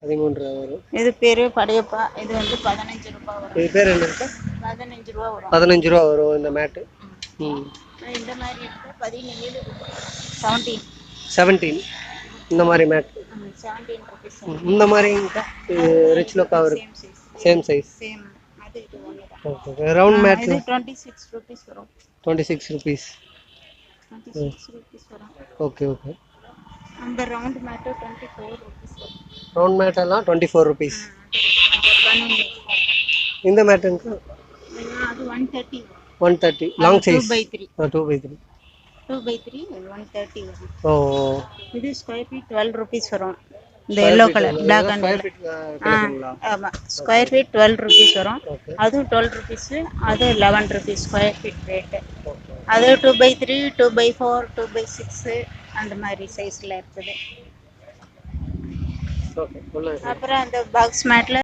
13 வரும். இது பேரு படையப்பா. இது வந்து 15 ரூபாய் வரும். இது பேர் என்னக்கா? 15 ரூபா வரும். 15 ரூபா வரும் இந்த மேட்டு. இந்த மாதிரி எடுத்தா 17 ரூபாய். 17. 17 இந்த மாதிரி மேட். 17 rupees. இந்த மாதிரிங்கக்கா ரிச் லுக்காக இருக்கு. Same size. சேம். அது இது ஒண்ணுதான். ஓகே. ரவுண்ட் மேட் இது 26 rupees வரும். 26 rupees. 26 rupees வரும். Okay okay. அந்த ரவுண்ட் மேட் 24 rupees வரும். ரவுண்ட் மேட் எல்லாம் 24 rupees. இந்த மேட்டுங்க அது 130. 130 long size. 2x3. 2x3. 2x3 130 வரும். ஓ. இது ஸ்கொயர் ஃபீட் 12 rupees வரும். இந்த yellow color black and square feet கிடைக்குங்களா? ஆமா ஸ்கொயர் ஃபீட் 12 rupees வரும். அதுவும் 12 rupees. அது 11 rupees ஸ்கொயர் ஃபீட் ரேட். அது 2x3, 2x4, 2x6 அந்த மாதிரி சைஸ்ல இருக்குது. ஓகே. அப்புறம் அந்த பாக்ஸ் மேட்ல